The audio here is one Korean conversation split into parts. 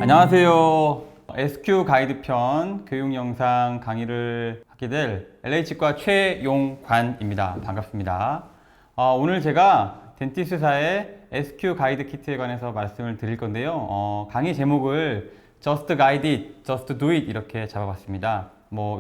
안녕하세요. SQ 가이드 편 교육 영상 강의를 하게 될 LH과 최용관입니다. 반갑습니다. 오늘 제가 덴티스사의 SQ 가이드 키트에 관해서 말씀을 드릴 건데요. 강의 제목을 Just Guide It, Just Do It 이렇게 잡아봤습니다.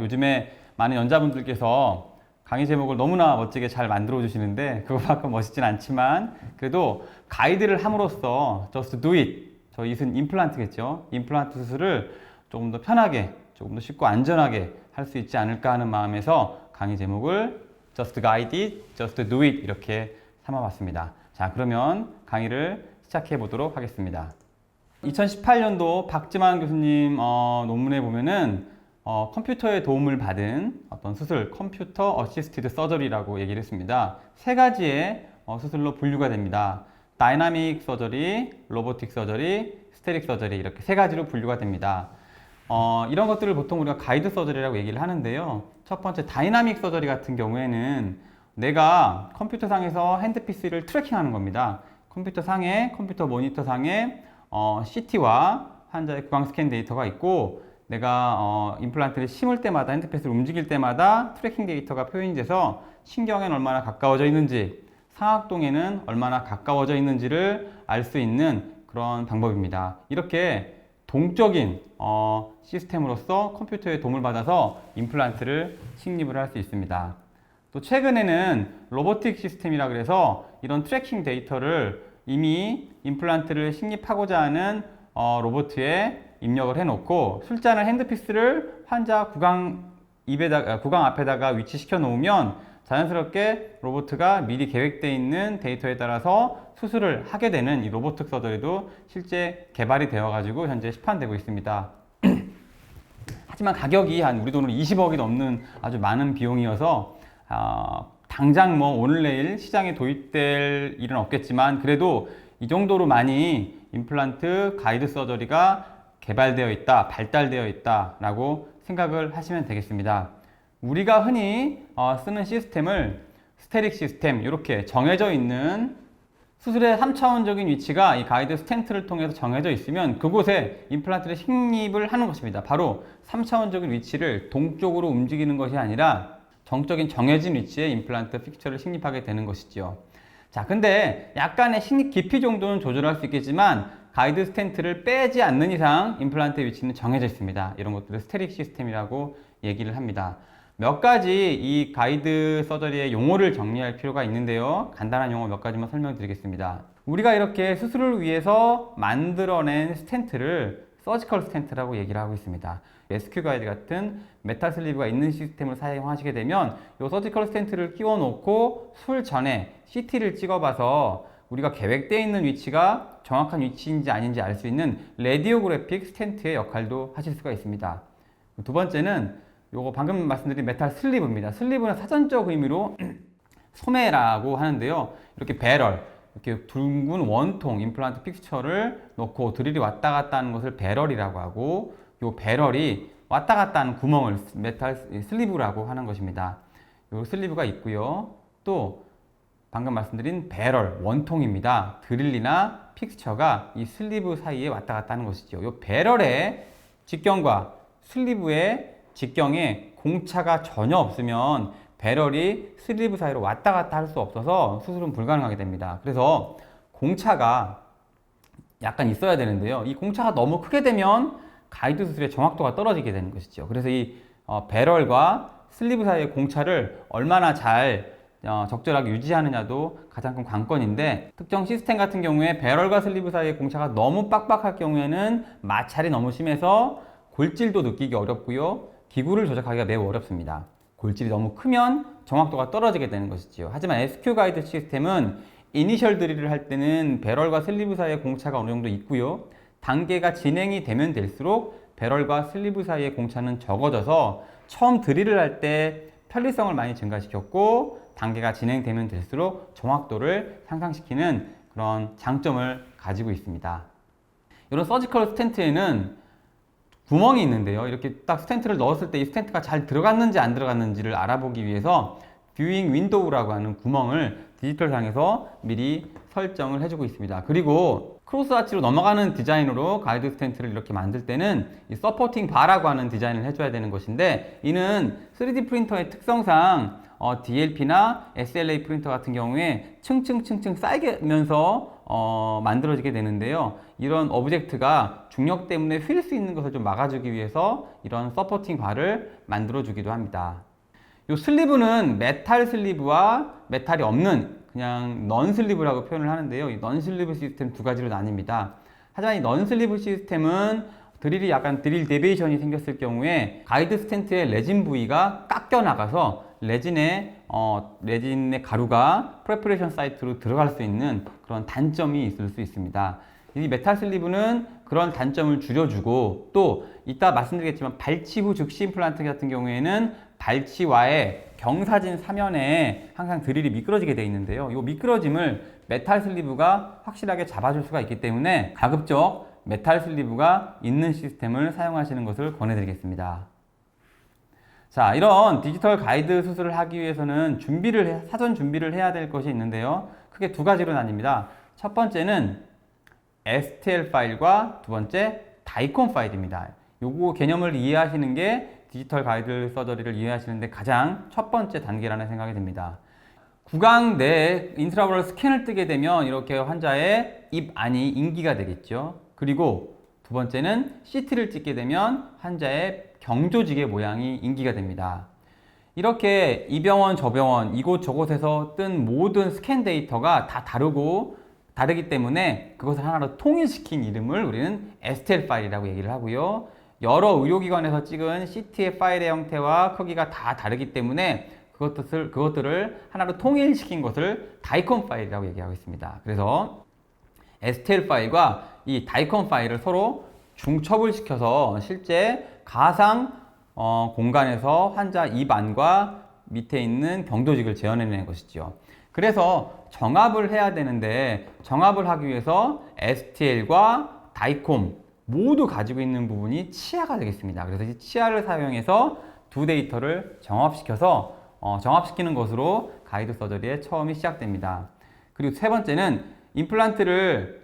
요즘에 많은 연자분들께서 강의 제목을 너무나 멋지게 잘 만들어 주시는데 그거만큼 멋있진 않지만 그래도 가이드를 함으로써 Just Do It, 저희 이은 임플란트겠죠. 임플란트 수술을 조금 더 편하게, 조금 더 쉽고 안전하게 할 수 있지 않을까 하는 마음에서 강의 제목을 Just Guide It, Just Do It 이렇게 삼아봤습니다. 자, 그러면 강의를 시작해 보도록 하겠습니다. 2018년도 박지만 교수님 논문에 보면은 컴퓨터의 도움을 받은 어떤 수술, 컴퓨터 어시스티드 서저리라고 얘기를 했습니다. 세 가지의 수술로 분류가 됩니다. 다이나믹 서저리, 로보틱 서저리, 스테릭 서저리 이렇게 세 가지로 분류가 됩니다. 이런 것들을 보통 우리가 가이드 서저리라고 얘기를 하는데요. 첫 번째 다이나믹 서저리 같은 경우에는 내가 컴퓨터 상에서 핸드피스를 트래킹하는 겁니다. 컴퓨터 상에, 컴퓨터 모니터 상에 CT와 환자의 구강 스캔 데이터가 있고 내가 임플란트를 심을 때마다 핸드피스를 움직일 때마다 트래킹 데이터가 표현이 돼서 신경에는 얼마나 가까워져 있는지 상악동에는 얼마나 가까워져 있는지를 알 수 있는 그런 방법입니다. 이렇게 동적인 시스템으로서 컴퓨터의 도움을 받아서 임플란트를 식립을 할 수 있습니다. 또 최근에는 로보틱 시스템이라 그래서 이런 트래킹 데이터를 이미 임플란트를 식립하고자 하는 로봇에 입력을 해놓고 술잔을 핸드피스를 환자 구강 앞에다가 위치시켜 놓으면 자연스럽게 로봇가 미리 계획되어 있는 데이터에 따라서 수술을 하게 되는 이 로보틱 서저리도 실제 개발이 되어 가지고 현재 시판되고 있습니다. 하지만 가격이 한 우리 돈으로 20억이 넘는 아주 많은 비용이어서 당장 오늘 내일 시장에 도입될 일은 없겠지만 그래도 이 정도로 많이 임플란트 가이드 서저리가 개발되어 있다, 발달되어 있다 라고 생각을 하시면 되겠습니다. 우리가 흔히 쓰는 시스템을 스테릭 시스템, 이렇게 정해져 있는 수술의 3차원적인 위치가 이 가이드 스텐트를 통해서 정해져 있으면 그곳에 임플란트를 식립을 하는 것입니다. 바로 3차원적인 위치를 동쪽으로 움직이는 것이 아니라 정적인 정해진 위치에 임플란트 픽처를 식립하게 되는 것이죠. 자, 근데 약간의 식립 깊이 정도는 조절할 수 있겠지만 가이드 스텐트를 빼지 않는 이상 임플란트의 위치는 정해져 있습니다. 이런 것들을 스테릭 시스템이라고 얘기를 합니다. 몇 가지 이 가이드 서저리의 용어를 정리할 필요가 있는데요. 간단한 용어 몇 가지만 설명드리겠습니다. 우리가 이렇게 수술을 위해서 만들어낸 스텐트를 서지컬 스텐트라고 얘기를 하고 있습니다. SQ 가이드 같은 메탈 슬리브가 있는 시스템을 사용하시게 되면 이 서지컬 스텐트를 끼워 놓고 수술 전에 CT를 찍어봐서 우리가 계획되어 있는 위치가 정확한 위치인지 아닌지 알 수 있는 레디오그래픽 스텐트의 역할도 하실 수가 있습니다. 두 번째는 요거 방금 말씀드린 메탈 슬리브입니다. 슬리브는 사전적 의미로 소매라고 하는데요. 이렇게 배럴, 이렇게 둥근 원통 임플란트 픽처를 놓고 드릴이 왔다 갔다 하는 것을 배럴이라고 하고 요 배럴이 왔다 갔다 하는 구멍을 메탈 슬리브라고 하는 것입니다. 요 슬리브가 있고요. 또 방금 말씀드린 배럴, 원통입니다. 드릴이나 픽처가 이 슬리브 사이에 왔다 갔다 하는 것이죠. 요 배럴의 직경과 슬리브의 직경에 공차가 전혀 없으면 배럴이 슬리브 사이로 왔다 갔다 할 수 없어서 수술은 불가능하게 됩니다. 그래서 공차가 약간 있어야 되는데요. 이 공차가 너무 크게 되면 가이드 수술의 정확도가 떨어지게 되는 것이죠. 그래서 이 배럴과 슬리브 사이의 공차를 얼마나 잘 적절하게 유지하느냐도 가장 큰 관건인데 특정 시스템 같은 경우에 배럴과 슬리브 사이의 공차가 너무 빡빡할 경우에는 마찰이 너무 심해서 골질도 느끼기 어렵고요. 기구를 조작하기가 매우 어렵습니다. 골질이 너무 크면 정확도가 떨어지게 되는 것이지요. 하지만 SQ 가이드 시스템은 이니셜 드릴을 할 때는 배럴과 슬리브 사이의 공차가 어느 정도 있고요. 단계가 진행이 되면 될수록 배럴과 슬리브 사이의 공차는 적어져서 처음 드릴을 할 때 편리성을 많이 증가시켰고 단계가 진행되면 될수록 정확도를 상승시키는 그런 장점을 가지고 있습니다. 이런 서지컬 스텐트에는 구멍이 있는데요. 이렇게 딱 스텐트를 넣었을 때 이 스텐트가 잘 들어갔는지 안 들어갔는지를 알아보기 위해서 뷰잉 윈도우라고 하는 구멍을 디지털상에서 미리 설정을 해주고 있습니다. 그리고 크로스 아치로 넘어가는 디자인으로 가이드 스텐트를 이렇게 만들 때는 이 서포팅 바라고 하는 디자인을 해줘야 되는 것인데, 이는 3D 프린터의 특성상 DLP나 SLA 프린터 같은 경우에 층층층층 쌓이면서 만들어지게 되는데요. 이런 오브젝트가 중력 때문에 휠 수 있는 것을 좀 막아주기 위해서 이런 서포팅 바를 만들어주기도 합니다. 이 슬리브는 메탈 슬리브와 메탈이 없는 그냥 넌 슬리브라고 표현을 하는데요. 이 넌 슬리브 시스템 두 가지로 나뉩니다. 하지만 이 넌 슬리브 시스템은 드릴이 약간 드릴 데비에이션이 생겼을 경우에 가이드 스텐트의 레진 부위가 깎여 나가서 레진의 가루가 프레퍼레이션 사이트로 들어갈 수 있는 그런 단점이 있을 수 있습니다. 이 메탈 슬리브는 그런 단점을 줄여주고, 또 이따 말씀드리겠지만 발치 후 즉시 임플란트 같은 경우에는 발치와의 경사진 사면에 항상 드릴이 미끄러지게 되어 있는데요. 이 미끄러짐을 메탈 슬리브가 확실하게 잡아줄 수가 있기 때문에 가급적 메탈 슬리브가 있는 시스템을 사용하시는 것을 권해드리겠습니다. 자, 이런 디지털 가이드 수술을 하기 위해서는 사전 준비를 해야 될 것이 있는데요. 크게 두 가지로 나뉩니다. 첫 번째는 STL 파일과 두 번째 다이콘 파일입니다. 요거 개념을 이해하시는 게 디지털 가이드 서저리를 이해하시는데 가장 첫 번째 단계라는 생각이 듭니다. 구강 내에 인트라오럴 스캔을 뜨게 되면 이렇게 환자의 입 안이 인기가 되겠죠. 그리고 두 번째는 CT를 찍게 되면 환자의 경조직의 모양이 인기가 됩니다. 이렇게 이 병원 저 병원 이곳저곳에서 뜬 모든 스캔 데이터가 다 다르기 때문에 그것을 하나로 통일시킨 이름을 우리는 STL 파일이라고 얘기를 하고요. 여러 의료기관에서 찍은 CT의 파일의 형태와 크기가 다 다르기 때문에 그것들을 하나로 통일시킨 것을 다이콘 파일이라고 얘기하고 있습니다. 그래서 STL 파일과 이 다이콘 파일을 서로 중첩을 시켜서 실제 가상 공간에서 환자 입 안과 밑에 있는 경조직을 재현해내는 것이죠. 그래서 정합을 해야 되는데, 정합을 하기 위해서 STL과 다이콘 모두 가지고 있는 부분이 치아가 되겠습니다. 그래서 이 치아를 사용해서 두 데이터를 정합시키는 것으로 가이드 서저리의 처음이 시작됩니다. 그리고 세 번째는 임플란트를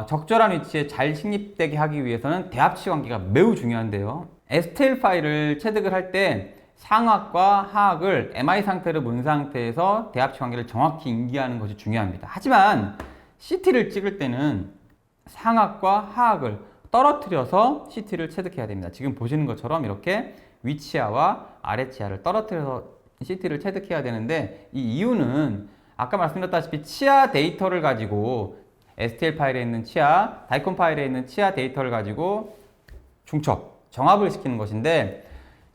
적절한 위치에 잘 식립되게 하기 위해서는 대합치 관계가 매우 중요한데요. STL 파일을 체득을 할 때 상악과 하악을 MI 상태로 본 상태에서 대합치 관계를 정확히 인지하는 것이 중요합니다. 하지만 CT를 찍을 때는 상악과 하악을 떨어뜨려서 CT를 체득해야 됩니다. 지금 보시는 것처럼 이렇게 위치아와 아래치아를 떨어뜨려서 CT를 체득해야 되는데, 이 이유는 아까 말씀드렸다시피 치아 데이터를 가지고 STL 파일에 있는 치아, 다이콘 파일에 있는 치아 데이터를 가지고 정합을 시키는 것인데,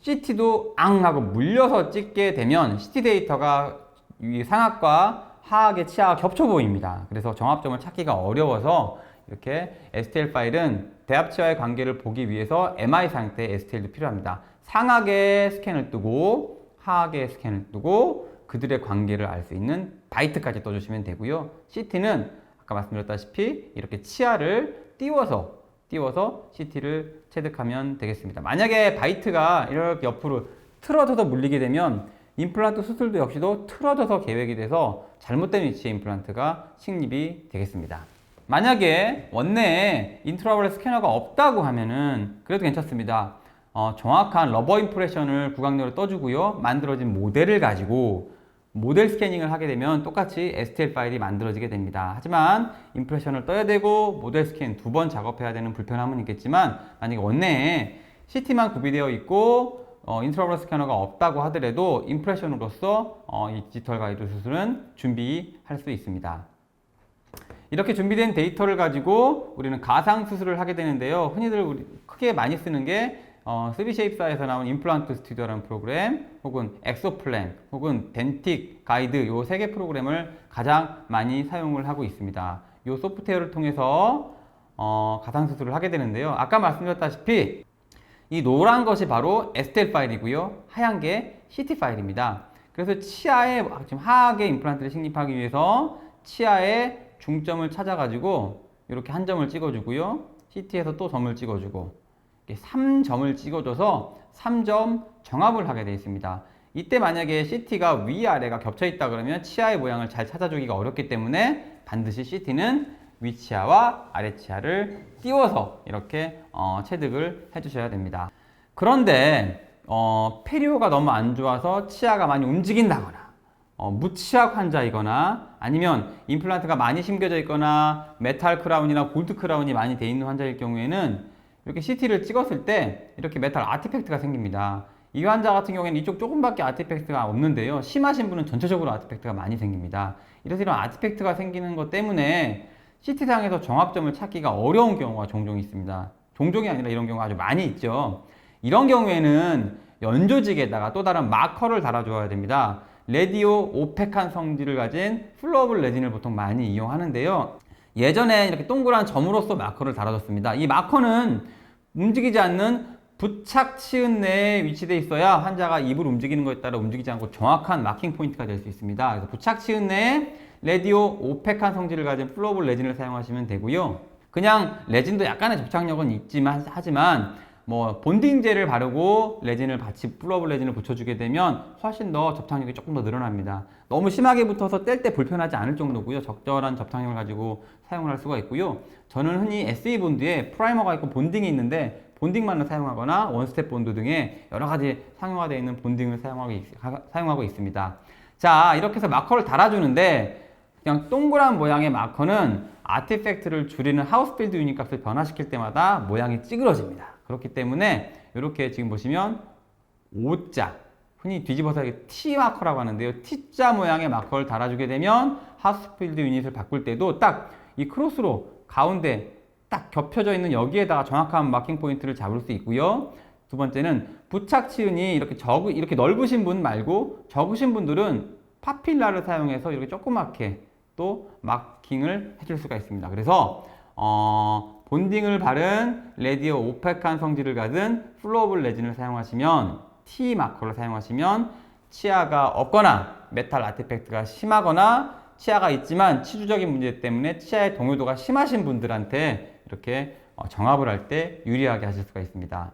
CT도 앙 하고 물려서 찍게 되면 CT 데이터가 이 상악과 하악의 치아가 겹쳐 보입니다. 그래서 정합점을 찾기가 어려워서 이렇게 STL 파일은 대합치와의 관계를 보기 위해서 MI 상태의 STL도 필요합니다. 상악의 스캔을 뜨고 하악의 스캔을 뜨고 그들의 관계를 알 수 있는 바이트까지 떠주시면 되고요. CT는 아까 말씀드렸다시피 이렇게 치아를 띄워서 CT를 체득하면 되겠습니다. 만약에 바이트가 이렇게 옆으로 틀어져서 물리게 되면 임플란트 수술도 역시도 틀어져서 계획이 돼서 잘못된 위치의 임플란트가 식립이 되겠습니다. 만약에 원내에 인트라오럴 스캐너가 없다고 하면은 그래도 괜찮습니다. 정확한 러버 임프레션을 구강내로 떠주고요. 만들어진 모델을 가지고 모델 스캐닝을 하게 되면 똑같이 STL 파일이 만들어지게 됩니다. 하지만 임프레션을 떠야 되고 모델 스캔 두 번 작업해야 되는 불편함은 있겠지만, 만약에 원내에 CT만 구비되어 있고 인트라오럴 스캐너가 없다고 하더라도 임프레션으로서 이 디지털 가이드 수술은 준비할 수 있습니다. 이렇게 준비된 데이터를 가지고 우리는 가상 수술을 하게 되는데요. 흔히들 크게 많이 쓰는 게 3쉐입사에서 나온 임플란트 스튜디오라는 프로그램, 혹은 엑소플랜, 혹은 덴틱 가이드, 이 세 개 프로그램을 가장 많이 사용을 하고 있습니다. 이 소프트웨어를 통해서 가상 수술을 하게 되는데요. 아까 말씀드렸다시피 이 노란 것이 바로 STL 파일이고요. 하얀 게 CT 파일입니다. 그래서 치아에 지금 하악의 임플란트를 식립하기 위해서 치아의 중점을 찾아가지고 이렇게 한 점을 찍어주고요. CT에서 또 점을 찍어주고 3점을 찍어줘서 3점 정합을 하게 되어 있습니다. 이때 만약에 CT가 위아래가 겹쳐 있다 그러면 치아의 모양을 잘 찾아주기가 어렵기 때문에 반드시 CT는 위치아와 아래치아를 띄워서 이렇게 체득을 해주셔야 됩니다. 그런데 페리오가 너무 안 좋아서 치아가 많이 움직인다거나 무치아 환자이거나 아니면 임플란트가 많이 심겨져 있거나 메탈 크라운이나 골드 크라운이 많이 돼 있는 환자일 경우에는 이렇게 CT를 찍었을 때 이렇게 메탈 아티팩트가 생깁니다. 이 환자 같은 경우에는 이쪽 조금밖에 아티팩트가 없는데요. 심하신 분은 전체적으로 아티팩트가 많이 생깁니다. 이래서 이런 아티팩트가 생기는 것 때문에 CT상에서 정합점을 찾기가 어려운 경우가 종종 있습니다. 종종이 아니라 이런 경우가 아주 많이 있죠. 이런 경우에는 연조직에다가 또 다른 마커를 달아줘야 됩니다. 레디오 오펙한 성질을 가진 플로어블 레진을 보통 많이 이용하는데요. 예전에 이렇게 동그란 점으로써 마커를 달아줬습니다. 이 마커는 움직이지 않는 부착 치은 내에 위치되어 있어야 환자가 입을 움직이는 것에 따라 움직이지 않고 정확한 마킹 포인트가 될 수 있습니다. 그래서 부착 치은 내에 레디오 오펙한 성질을 가진 플로어블 레진을 사용하시면 되고요. 그냥 레진도 약간의 접착력은 있지만 하지만 뭐 본딩젤을 바르고 레진을 같이 플로어블 레진을 붙여주게 되면 훨씬 더 접착력이 조금 더 늘어납니다. 너무 심하게 붙어서 뗄 때 불편하지 않을 정도고요. 적절한 접착력을 가지고 사용을 할 수가 있고요. 저는 흔히 SE 본드에 프라이머가 있고 본딩이 있는데 본딩만을 사용하거나 원스텝 본드 등의 여러 가지 상용화되어 있는 본딩을 사용하고 있습니다. 자, 이렇게 해서 마커를 달아주는데 그냥 동그란 모양의 마커는 아티팩트를 줄이는 하우스필드 유닛 값을 변화시킬 때마다 모양이 찌그러집니다. 그렇기 때문에 이렇게 지금 보시면 O자, 흔히 뒤집어서 T 마커라고 하는데요. T자 모양의 마커를 달아주게 되면 하우스필드 유닛을 바꿀 때도 딱 이 크로스로 가운데 딱 겹쳐져 있는 여기에다가 정확한 마킹 포인트를 잡을 수 있고요. 두 번째는 부착 치은이 이렇게 넓으신 분 말고 적으신 분들은 파필라를 사용해서 이렇게 조그맣게 또 마킹을 해줄 수가 있습니다. 그래서 본딩을 바른 레디오 오펙한 성질을 가진 플로어블 레진을 사용하시면 T 마커를 사용하시면 치아가 없거나 메탈 아티팩트가 심하거나 치아가 있지만 치주적인 문제 때문에 치아의 동요도가 심하신 분들한테 이렇게 정합을 할 때 유리하게 하실 수가 있습니다.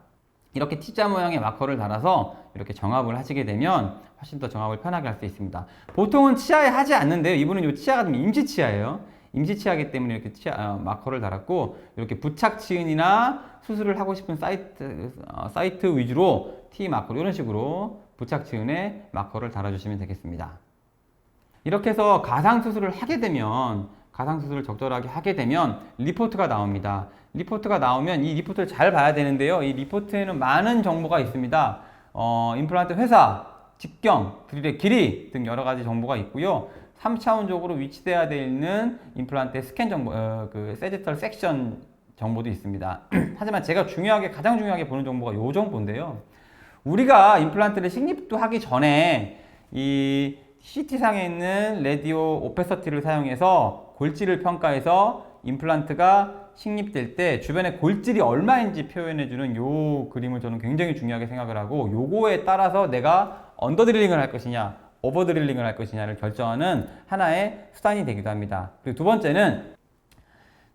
이렇게 T자 모양의 마커를 달아서 이렇게 정합을 하시게 되면 훨씬 더 정합을 편하게 할 수 있습니다. 보통은 치아에 하지 않는데요. 이분은 이 치아가 좀 임시치아예요. 임시치아이기 때문에 이렇게 마커를 달았고 이렇게 부착 치은이나 수술을 하고 싶은 사이트 위주로 T 마커 이런 식으로 부착 치은에 마커를 달아주시면 되겠습니다. 이렇게 해서 가상수술을 가상수술을 적절하게 하게 되면 리포트가 나옵니다. 리포트가 나오면 이 리포트를 잘 봐야 되는데요. 이 리포트에는 많은 정보가 있습니다. 임플란트 회사, 직경, 드릴의 길이 등 여러 가지 정보가 있고요. 3차원적으로 위치되어야 되는 임플란트의 스캔 정보, 세지털 섹션 정보도 있습니다. 하지만 제가 가장 중요하게 보는 정보가 이 정보인데요. 우리가 임플란트를 식립도 하기 전에 이 CT상에 있는 레디오 오페서티를 사용해서 골질을 평가해서 임플란트가 식립될 때 주변에 골질이 얼마인지 표현해주는 요 그림을 저는 굉장히 중요하게 생각을 하고 요거에 따라서 내가 언더드릴링을 할 것이냐 오버드릴링을 할 것이냐를 결정하는 하나의 수단이 되기도 합니다. 그리고 두 번째는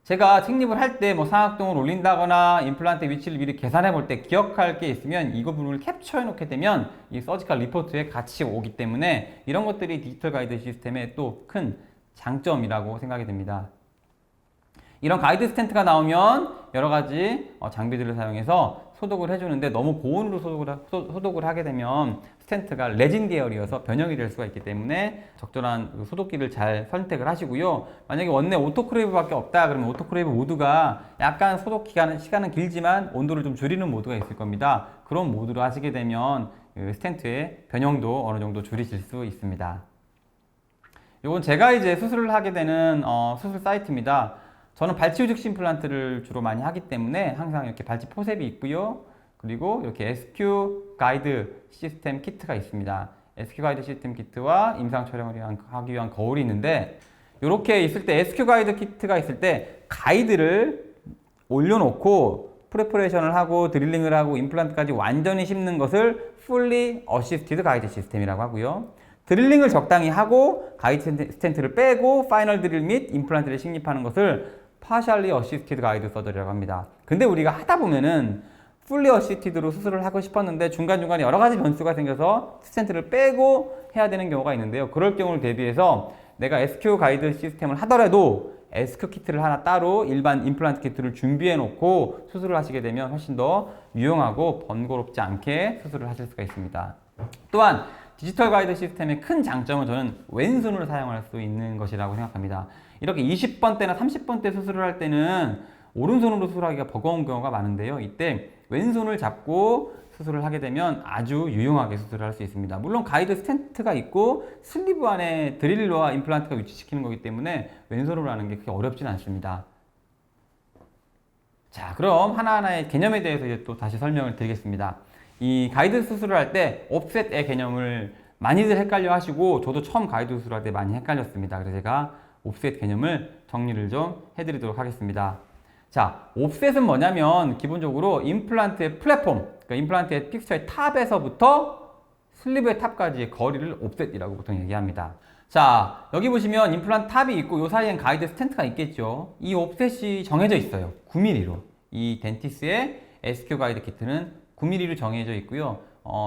제가 식립을 할 때 뭐 상악동을 올린다거나 임플란트 위치를 미리 계산해 볼 때 기억할 게 있으면 이 부분을 캡처해 놓게 되면 이 서지컬 리포트에 같이 오기 때문에 이런 것들이 디지털 가이드 시스템의 또 큰 장점이라고 생각이 됩니다. 이런 가이드 스텐트가 나오면 여러 가지 장비들을 사용해서 소독을 해주는데 너무 고온으로 소독을 하게 되면 스텐트가 레진 계열이어서 변형이 될 수가 있기 때문에 적절한 소독기를 잘 선택을 하시고요. 만약에 원내 오토크레이브밖에 없다 그러면 오토크레이브 모드가 약간 소독 시간은 길지만 온도를 좀 줄이는 모드가 있을 겁니다. 그런 모드로 하시게 되면 스텐트의 변형도 어느 정도 줄이실 수 있습니다. 이건 제가 이제 수술을 하게 되는 수술 사이트입니다. 저는 발치 휴직 임플란트를 주로 많이 하기 때문에 항상 이렇게 발치 포셉이 있고요. 그리고 이렇게 SQ 가이드 시스템 키트가 있습니다. SQ 가이드 시스템 키트와 임상 촬영을 하기 위한 거울이 있는데 이렇게 있을 때 SQ 가이드 키트가 있을 때 가이드를 올려놓고 프레퍼레이션을 하고 드릴링을 하고 임플란트까지 완전히 심는 것을 Fully Assisted 가이드 시스템이라고 하고요. 드릴링을 적당히 하고 가이드 스텐트를 빼고 파이널 드릴 및 임플란트를 식립하는 것을 Partially Assisted 가이드 서저리라고 합니다. 근데 우리가 하다 보면은 풀리 어시티드로 수술을 하고 싶었는데 중간중간에 여러 가지 변수가 생겨서 스텐트를 빼고 해야 되는 경우가 있는데요. 그럴 경우를 대비해서 내가 SQ 가이드 시스템을 하더라도 SQ 키트를 하나 따로 일반 임플란트 키트를 준비해 놓고 수술을 하시게 되면 훨씬 더 유용하고 번거롭지 않게 수술을 하실 수가 있습니다. 또한 디지털 가이드 시스템의 큰 장점은 저는 왼손으로 사용할 수 있는 것이라고 생각합니다. 이렇게 20번대나 30번대 수술을 할 때는 오른손으로 수술하기가 버거운 경우가 많은데요. 이때 왼손을 잡고 수술을 하게 되면 아주 유용하게 수술을 할 수 있습니다. 물론 가이드 스텐트가 있고 슬리브 안에 드릴러와 임플란트가 위치시키는 거기 때문에 왼손으로 하는 게 그렇게 어렵진 않습니다. 자, 그럼 하나하나의 개념에 대해서 이제 또 다시 설명을 드리겠습니다. 이 가이드 수술을 할 때 옵셋의 개념을 많이들 헷갈려 하시고 저도 처음 가이드 수술할 때 많이 헷갈렸습니다. 그래서 제가 옵셋 개념을 정리를 좀 해드리도록 하겠습니다. 자, 옵셋은 뭐냐면 기본적으로 임플란트의 플랫폼, 그러니까 임플란트의 픽처의 탑에서부터 슬리브의 탑까지의 거리를 옵셋이라고 보통 얘기합니다. 자, 여기 보시면 임플란트 탑이 있고 이 사이엔 가이드 스텐트가 있겠죠. 이 옵셋이 정해져 있어요. 9mm로. 이 덴티스의 SQ 가이드 키트는 9mm로 정해져 있고요.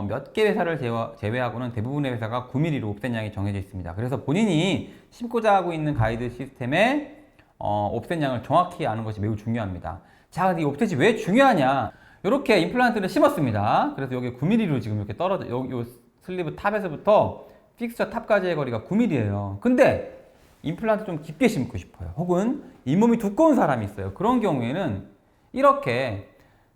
몇 개 회사를 제외하고는 대부분의 회사가 9mm로 옵셋 양이 정해져 있습니다. 그래서 본인이 심고자 하고 있는 가이드 시스템의 옵셋 양을 정확히 아는 것이 매우 중요합니다. 자, 근데 이 옵셋이 왜 중요하냐? 이렇게 임플란트를 심었습니다. 그래서 여기 9mm로 지금 이렇게 떨어져, 요 슬리브 탑에서부터 픽처 탑까지의 거리가 9mm예요. 근데 임플란트 좀 깊게 심고 싶어요. 혹은 잇몸이 두꺼운 사람이 있어요. 그런 경우에는 이렇게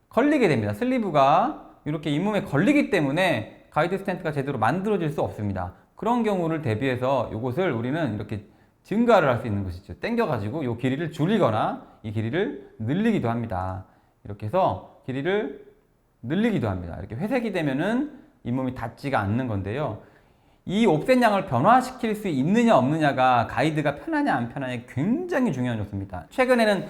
걸리게 됩니다. 슬리브가 이렇게 잇몸에 걸리기 때문에 가이드 스텐트가 제대로 만들어질 수 없습니다. 그런 경우를 대비해서 이것을 우리는 이렇게 증가를 할 수 있는 것이죠. 당겨가지고 이 길이를 줄이거나 이 길이를 늘리기도 합니다. 이렇게 해서 길이를 늘리기도 합니다. 이렇게 회색이 되면은 잇몸이 닿지가 않는 건데요. 이 옵셋 양을 변화시킬 수 있느냐 없느냐가 가이드가 편하냐 안 편하냐 굉장히 중요한 요소입니다. 최근에는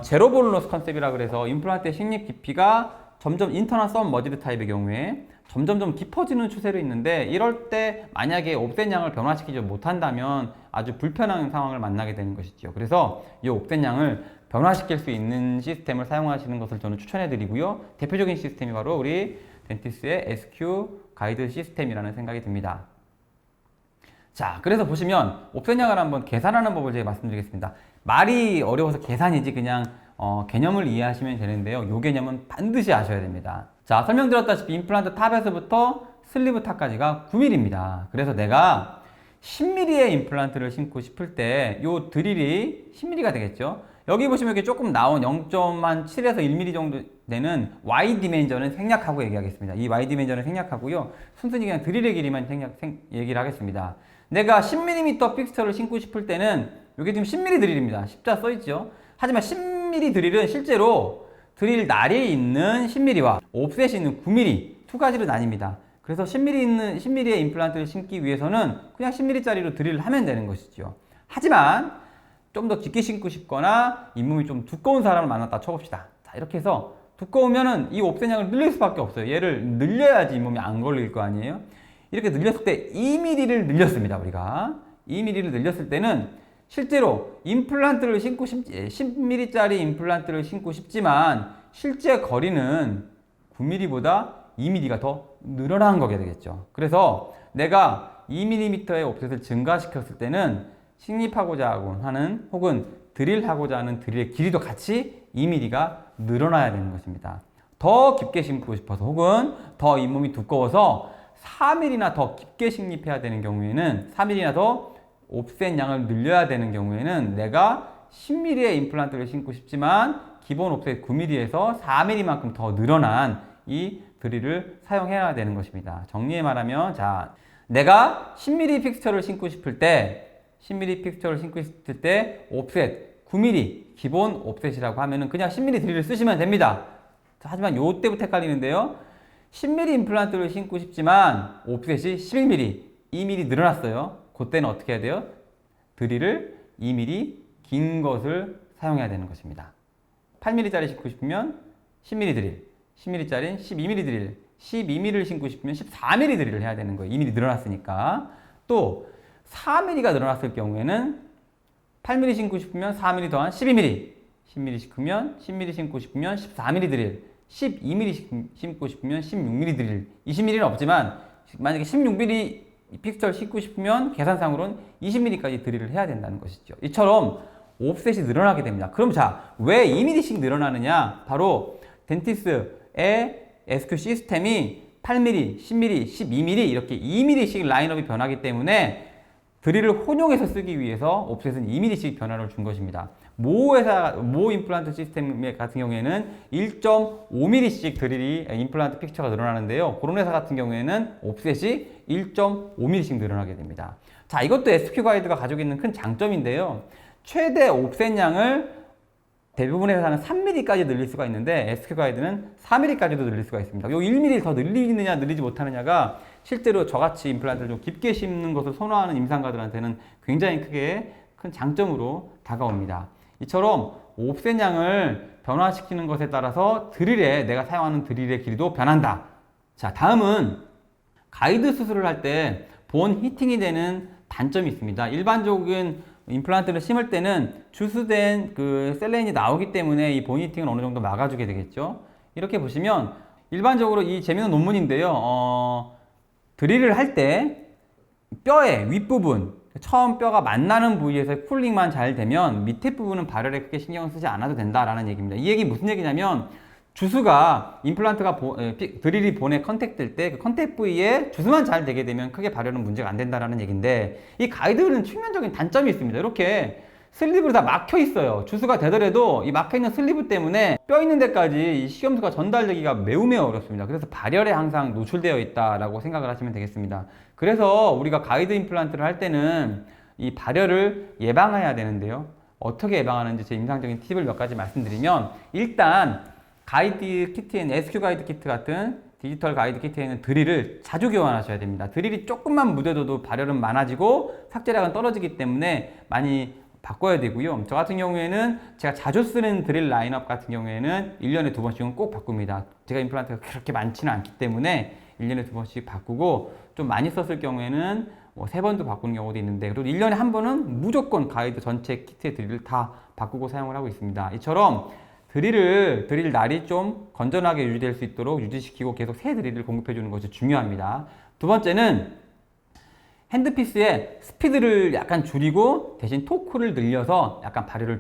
제로 볼러스 컨셉이라 그래서 임플란트의 식립 깊이가 점점 인터널 썸 머지드 타입의 경우에 점점 깊어지는 추세로 있는데 이럴 때 만약에 옵셋 양을 변화시키지 못한다면 아주 불편한 상황을 만나게 되는 것이죠. 그래서 이 옵셋 양을 변화시킬 수 있는 시스템을 사용하시는 것을 저는 추천해 드리고요. 대표적인 시스템이 바로 우리 덴티스의 SQ 가이드 시스템이라는 생각이 듭니다. 자, 그래서 보시면 옵셋 양을 한번 계산하는 법을 제가 말씀드리겠습니다. 말이 어려워서 계산이지 그냥 개념을 이해하시면 되는데요. 이 개념은 반드시 아셔야 됩니다. 자, 설명드렸다시피 임플란트 탑에서부터 슬리브 탑까지가 9mm입니다. 그래서 내가 10mm의 임플란트를 심고 싶을 때 이 드릴이 10mm가 되겠죠. 여기 보시면 이렇게 조금 나온 0.7에서 1mm 정도 되는 Y 디멘전은 생략하고 얘기하겠습니다. 이 Y 디멘전은 생략하고요. 순순히 그냥 드릴의 길이만 얘기를 하겠습니다. 내가 10mm 픽스처를 심고 싶을 때는 이게 지금 10mm 드릴입니다. 십자 써있죠. 하지만 10mm 드릴은 실제로 드릴 날이 있는 10mm와 옵셋이 있는 9mm 두 가지로 나뉩니다. 그래서 10mm의 임플란트를 심기 위해서는 그냥 10mm짜리로 드릴을 하면 되는 것이죠. 하지만 좀 더 깊게 심고 싶거나 잇몸이 좀 두꺼운 사람을 만났다 쳐봅시다. 자, 이렇게 해서 두꺼우면은 이 옵셋 양을 늘릴 수밖에 없어요. 얘를 늘려야지 잇몸이 안 걸릴 거 아니에요. 이렇게 늘렸을 때 2mm를 늘렸습니다. 우리가 2mm를 늘렸을 때는 실제로 임플란트를 심고 10mm짜리 임플란트를 심고 싶지만 실제 거리는 9mm보다 2mm가 더 늘어난 거게 되겠죠. 그래서 내가 2mm의 옵셋을 증가시켰을 때는 식립하고자 하는 혹은 드릴하고자 하는 드릴의 길이도 같이 2mm가 늘어나야 되는 것입니다. 더 깊게 심고 싶어서 혹은 더 잇몸이 두꺼워서 4mm나 더 깊게 식립해야 되는 경우에는 4mm나 더 옵셋 양을 늘려야 되는 경우에는 내가 10mm의 임플란트를 심고 싶지만 기본 옵셋 9mm에서 4mm만큼 더 늘어난 이 드릴을 사용해야 되는 것입니다. 정리해 말하면 자, 내가 10mm 픽스처를 심고 싶을 때 10mm 픽스처를 심고 싶을 때 옵셋 9mm 기본 옵셋이라고 하면은 그냥 10mm 드릴을 쓰시면 됩니다. 자, 하지만 요때부터 헷갈리는데요. 10mm 임플란트를 심고 싶지만 옵셋이 11mm, 2mm 늘어났어요. 그때는 어떻게 해야 돼요? 드릴을 2mm 긴 것을 사용해야 되는 것입니다. 8mm짜리 심고 싶으면 10mm 드릴, 10mm짜리는 12mm 드릴, 12mm를 심고 싶으면 14mm 드릴을 해야 되는 거예요. 2mm 늘어났으니까. 또 4mm가 늘어났을 경우에는 8mm 심고 싶으면 4mm 더한 12mm, 10mm 심고 싶으면 14mm 드릴, 12mm 심고 싶으면 16mm 드릴, 20mm는 없지만 만약에 16mm 픽스를 심고 싶으면 계산상으로는 20mm까지 드릴을 해야 된다는 것이죠. 이처럼 옵셋이 늘어나게 됩니다. 그럼 자, 왜 2mm씩 늘어나느냐? 바로 덴티스의 SQ 시스템이 8mm, 10mm, 12mm 이렇게 2mm씩 라인업이 변하기 때문에 드릴을 혼용해서 쓰기 위해서 옵셋은 2mm씩 변화를 준 것입니다. 모 임플란트 시스템 같은 경우에는 1.5mm씩 드릴이 임플란트 픽처가 늘어나는데요. 그런 회사 같은 경우에는 옵셋이 1.5mm씩 늘어나게 됩니다. 자, 이것도 SQ 가이드가 가지고 있는 큰 장점인데요. 최대 옵셋 양을 대부분의 회사는 3mm까지 늘릴 수가 있는데 SQ 가이드는 4mm까지도 늘릴 수가 있습니다. 요 1mm 더 늘리느냐 늘리지 못하느냐가 실제로 저같이 임플란트를 좀 깊게 심는 것을 선호하는 임상가들한테는 굉장히 크게 큰 장점으로 다가옵니다. 이처럼 옵셋 양을 변화시키는 것에 따라서 내가 사용하는 드릴의 길이도 변한다. 자, 다음은 가이드 수술을 할 때 본 히팅이 되는 단점이 있습니다. 일반적인 임플란트를 심을 때는 주스된 그 셀레인이 나오기 때문에 이 본 히팅을 어느 정도 막아주게 되겠죠. 이렇게 보시면 일반적으로 이 재미있는 논문인데요. 드릴을 할 때 뼈의 윗부분, 처음 뼈가 만나는 부위에서 쿨링만 잘 되면 밑에 부분은 발열에 크게 신경 쓰지 않아도 된다라는 얘기입니다. 이 얘기 무슨 얘기냐면 주수가 임플란트가 드릴이 본에 컨택될 때 그 컨택 부위에 주수만 잘 되게 되면 크게 발열은 문제가 안 된다라는 얘기인데 이 가이드는 측면적인 단점이 있습니다. 이렇게 슬리브로 다 막혀 있어요. 주수가 되더라도 이 막혀 있는 슬리브 때문에 뼈 있는 데까지 이 식염수가 전달되기가 매우 어렵습니다. 그래서 발열에 항상 노출되어 있다라고 생각을 하시면 되겠습니다. 그래서 우리가 가이드 임플란트를 할 때는 이 발열을 예방해야 되는데요. 어떻게 예방하는지 제 임상적인 팁을 몇 가지 말씀드리면, 일단 가이드 키트에는 SQ 가이드 키트 같은 디지털 가이드 키트에는 드릴을 자주 교환하셔야 됩니다. 드릴이 조금만 묻어둬도 발열은 많아지고 삭제량은 떨어지기 때문에 많이 바꿔야 되고요. 저 같은 경우에는 제가 자주 쓰는 드릴 라인업 같은 경우에는 1년에 2번씩은 꼭 바꿉니다. 제가 임플란트가 그렇게 많지는 않기 때문에 1년에 2번씩 바꾸고, 좀 많이 썼을 경우에는 3번도 바꾸는 경우도 있는데, 그리고 1년에 1번은 무조건 가이드 전체 키트의 드릴을 다 바꾸고 사용을 하고 있습니다. 이처럼 드릴 날이 좀 건전하게 유지될 수 있도록 유지시키고 계속 새 드릴을 공급해 주는 것이 중요합니다. 두 번째는 핸드피스의 스피드를 약간 줄이고 대신 토크를 늘려서 약간 발열을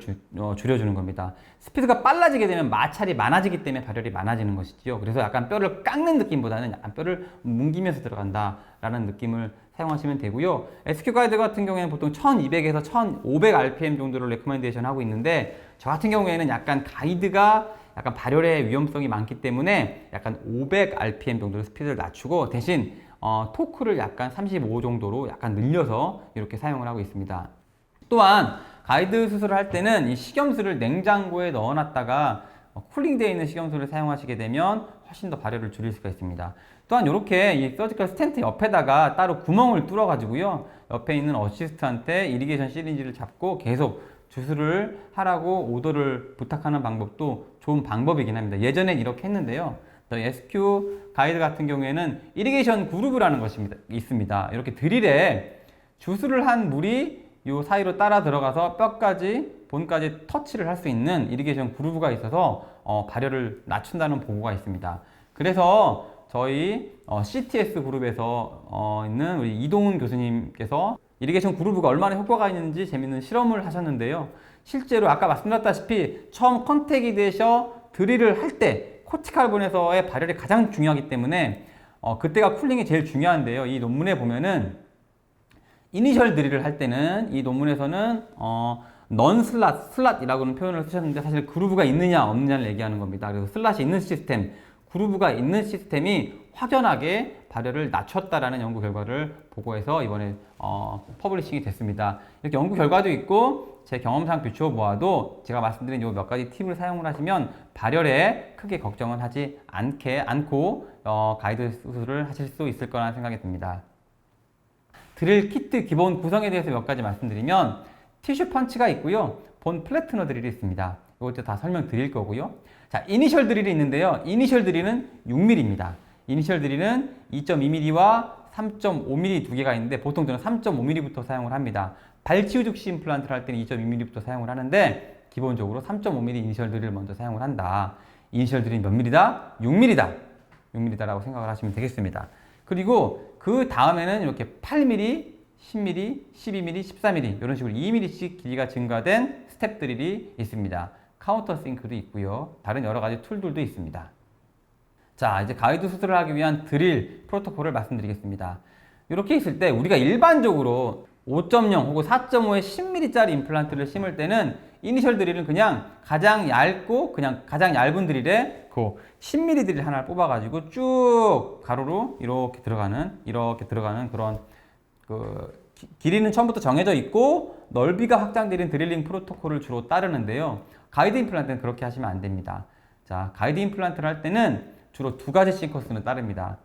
줄여주는 겁니다. 스피드가 빨라지게 되면 마찰이 많아지기 때문에 발열이 많아지는 것이죠. 그래서 약간 뼈를 깎는 느낌보다는 약간 뼈를 뭉기면서 들어간다라는 느낌을 사용하시면 되고요. SQ 가이드 같은 경우에는 보통 1200에서 1500 RPM 정도를 레코멘데이션 하고 있는데, 저 같은 경우에는 약간 가이드가 약간 발열의 위험성이 많기 때문에 약간 500 RPM 정도로 스피드를 낮추고 대신 토크를 약간 35 정도로 약간 늘려서 이렇게 사용을 하고 있습니다. 또한 가이드 수술을 할 때는 이 식염수를 냉장고에 넣어놨다가 쿨링되어 있는 식염수를 사용하시게 되면 훨씬 더 발열을 줄일 수가 있습니다. 또한 이렇게 이 서지컬 스텐트 옆에다가 따로 구멍을 뚫어 가지고요, 옆에 있는 어시스트한테 이리게이션 시리ଞ୍지를 잡고 계속 주술을 하라고 오더를 부탁하는 방법도 좋은 방법이긴 합니다. 예전엔 이렇게 했는데요, SQ 가이드 같은 경우에는 이리게이션 그루브라는 것이 있습니다. 이렇게 드릴에 주술을 한 물이 이 사이로 따라 들어가서 뼈까지 본까지 터치를 할 수 있는 이리게이션 그루브가 있어서 발열을 낮춘다는 보고가 있습니다. 그래서 저희 CTS 그룹에서 있는 우리 이동훈 교수님께서 이리게이션 그루브가 얼마나 효과가 있는지 재밌는 실험을 하셨는데요. 실제로 아까 말씀드렸다시피 처음 컨택이 되셔 드릴을 할 때 코티칼본에서의 발열이 가장 중요하기 때문에 그때가 쿨링이 제일 중요한데요. 이 논문에 보면은 이니셜 드릴을 할 때는 이 논문에서는 넌 슬랏이라고는 표현을 쓰셨는데, 사실 그루브가 있느냐 없느냐를 얘기하는 겁니다. 그래서 슬롯이 있는 시스템, 그루브가 있는 시스템이 확연하게 발열을 낮췄다라는 연구 결과를 보고해서 이번에 퍼블리싱이 됐습니다. 이렇게 연구 결과도 있고 제 경험상 비추어 보아도 제가 말씀드린 이 몇 가지 팁을 사용을 하시면 발열에 크게 걱정을 하지 않고 가이드 수술을 하실 수 있을 거라는 생각이 듭니다. 드릴 키트 기본 구성에 대해서 몇 가지 말씀드리면, 티슈 펀치가 있고요, 본 플래트너 드릴이 있습니다. 이것도 다 설명드릴 거고요. 자, 이니셜 드릴이 있는데요, 이니셜 드릴은 6mm입니다. 이니셜 드릴은 2.2mm와 3.5mm 두 개가 있는데 보통 저는 3.5mm부터 사용을 합니다. 발치우 즉시 임플란트를 할 때는 2.2mm부터 사용을 하는데 기본적으로 3.5mm 이니셜 드릴을 먼저 사용을 한다. 이니셜 드릴이 몇 mm다? 6mm다. 6mm다라고 생각을 하시면 되겠습니다. 그리고 그 다음에는 이렇게 8mm, 10mm, 12mm, 14mm 이런 식으로 2mm씩 길이가 증가된 스텝 드릴이 있습니다. 카운터 싱크도 있고요. 다른 여러 가지 툴들도 있습니다. 자, 이제 가이드 수술을 하기 위한 드릴 프로토콜을 말씀드리겠습니다. 이렇게 있을 때 우리가 일반적으로 5.0 혹은 4.5의 10mm짜리 임플란트를 심을 때는 이니셜 드릴은 그냥 가장 얇고 그냥 가장 얇은 드릴에 그 10mm 드릴 하나를 뽑아가지고 쭉 가로로 이렇게 들어가는 그런 길이는 처음부터 정해져 있고 넓이가 확장되는 드릴링 프로토콜을 주로 따르는데요. 가이드 임플란트는 그렇게 하시면 안 됩니다. 자, 가이드 임플란트를 할 때는 주로 두 가지 시퀀스는 따릅니다.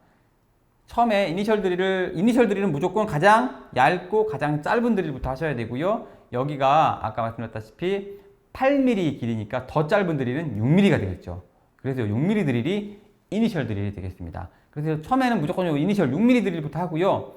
처음에 이니셜 드릴은 무조건 가장 얇고 가장 짧은 드릴부터 하셔야 되고요. 여기가 아까 말씀드렸다시피 8mm 길이니까 더 짧은 드릴은 6mm가 되겠죠. 그래서 6mm 드릴이 이니셜 드릴이 되겠습니다. 그래서 처음에는 무조건 이니셜 6mm 드릴부터 하고요.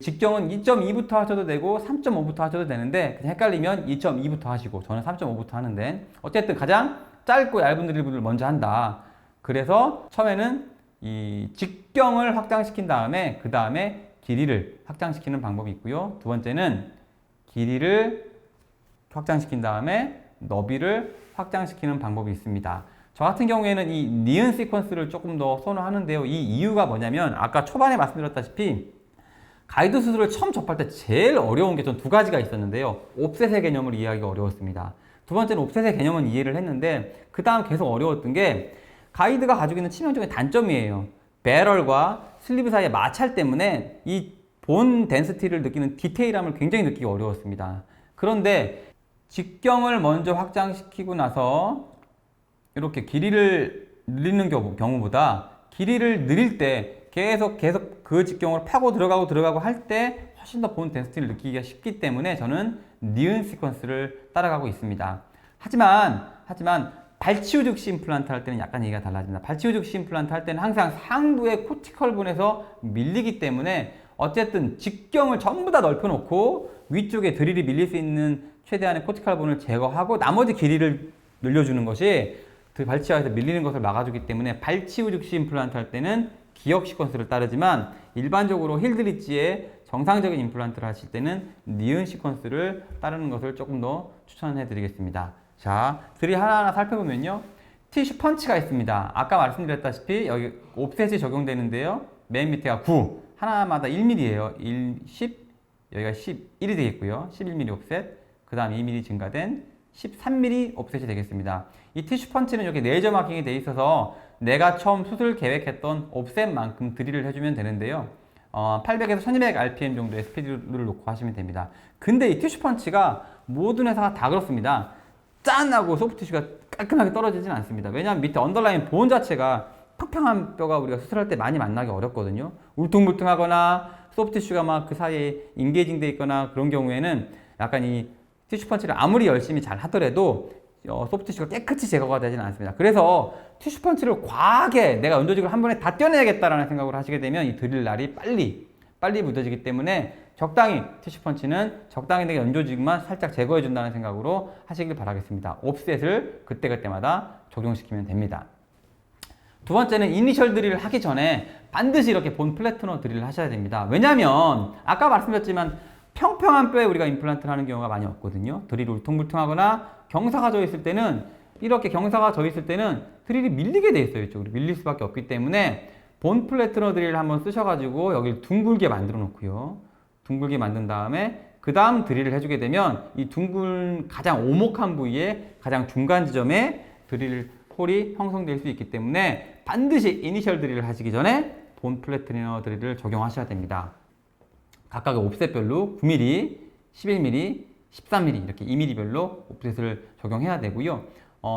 직경은 2.2부터 하셔도 되고 3.5부터 하셔도 되는데 그냥 헷갈리면 2.2부터 하시고 저는 3.5부터 하는데 어쨌든 가장 짧고 얇은 드릴을 먼저 한다. 그래서 처음에는 이 직경을 확장시킨 다음에 그 다음에 길이를 확장시키는 방법이 있고요. 두 번째는 길이를 확장시킨 다음에 너비를 확장시키는 방법이 있습니다. 저 같은 경우에는 이 니은 시퀀스를 조금 더 선호하는데요. 이 이유가 뭐냐면 아까 초반에 말씀드렸다시피 가이드 수술을 처음 접할 때 제일 어려운 게 전 두 가지가 있었는데요. 옵셋의 개념을 이해하기가 어려웠습니다. 두 번째는 옵셋의 개념은 이해를 했는데 그 다음 계속 어려웠던 게 가이드가 가지고 있는 치명적인 단점이에요. 배럴과 슬리브 사이의 마찰 때문에 이 본 덴시티를 느끼는 디테일함을 굉장히 느끼기 어려웠습니다. 그런데 직경을 먼저 확장시키고 나서 이렇게 길이를 늘리는 경우보다 길이를 늘릴 때 계속 그 직경으로 파고 들어가고 할 때 훨씬 더 본 덴시티를 느끼기가 쉽기 때문에 저는 니은 시퀀스를 따라가고 있습니다. 하지만 발치후 즉시 임플란트 할 때는 약간 얘기가 달라집니다. 발치후 즉시 임플란트 할 때는 항상 상부의 코티컬분에서 밀리기 때문에 어쨌든 직경을 전부 다 넓혀놓고 위쪽에 드릴이 밀릴 수 있는 최대한의 코티컬분을 제거하고 나머지 길이를 늘려주는 것이 발치후에서 밀리는 것을 막아주기 때문에 발치후 즉시 임플란트 할 때는 기역 시퀀스를 따르지만 일반적으로 힐드리지의 정상적인 임플란트를 하실 때는 니은 시퀀스를 따르는 것을 조금 더 추천해 드리겠습니다. 자, 드릴 하나하나 살펴보면요. 티슈 펀치가 있습니다. 아까 말씀드렸다시피 여기 옵셋이 적용되는데요. 맨 밑에가 9, 하나마다 1mm예요. 10, 여기가 11이 되겠고요. 11mm 옵셋, 그 다음 2mm 증가된 13mm 옵셋이 되겠습니다. 이 티슈 펀치는 이렇게 레이저 마킹이 되어 있어서 내가 처음 수술 계획했던 옵셋만큼 드릴을 해주면 되는데요. 800에서 1200 rpm 정도의 스피드를 놓고 하시면 됩니다. 근데 이 티슈 펀치가 모든 회사가 다 그렇습니다. 짠! 하고 소프트 티슈가 깔끔하게 떨어지진 않습니다. 왜냐하면 밑에 언더라인 본 자체가 평평한 뼈가 우리가 수술할 때 많이 만나기 어렵거든요. 울퉁불퉁하거나 소프트 티슈가 막 그 사이에 인게이징 돼 있거나 그런 경우에는 약간 이 티슈 펀치를 아무리 열심히 잘 하더라도 소프트 티슈가 깨끗이 제거가 되지는 않습니다. 그래서 티슈 펀치를 과하게 내가 연조직을 한 번에 다 떼어내야겠다라는 생각을 하시게 되면 이 드릴 날이 빨리 무뎌지기 때문에 적당히 티슈 펀치는 적당히 내가 연조직만 살짝 제거해 준다는 생각으로 하시길 바라겠습니다. 옵셋을 그때그때마다 적용시키면 됩니다. 두 번째는 이니셜 드릴을 하기 전에 반드시 이렇게 본 플래트너 드릴을 하셔야 됩니다. 왜냐하면 아까 말씀드렸지만 평평한 뼈에 우리가 임플란트를 하는 경우가 많이 없거든요. 드릴이 울퉁불퉁하거나 경사가 져 있을 때는 이렇게 경사가 져 있을 때는 드릴이 밀리게 돼 있어요. 이쪽으로 밀릴 수밖에 없기 때문에 본 플래트너 드릴을 한번 쓰셔가지고 여기를 둥글게 만들어 놓고요. 둥글게 만든 다음에 그 다음 드릴을 해주게 되면 이 둥근 가장 오목한 부위에 가장 중간 지점에 드릴 홀이 형성될 수 있기 때문에 반드시 이니셜 드릴을 하시기 전에 본 플래트너 드릴을 적용하셔야 됩니다. 각각의 옵셋별로 9mm, 11mm, 13mm 이렇게 2mm별로 옵셋을 적용해야 되고요.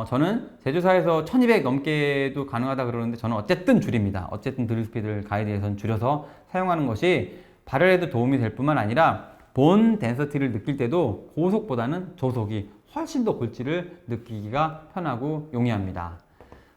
저는 제조사에서 1200 넘게도 가능하다 그러는데 저는 어쨌든 줄입니다. 어쨌든 드릴 스피드를 가이드에서는 줄여서 사용하는 것이 발열에도 도움이 될 뿐만 아니라 본 덴서티를 느낄 때도 고속보다는 저속이 훨씬 더 골질을 느끼기가 편하고 용이합니다.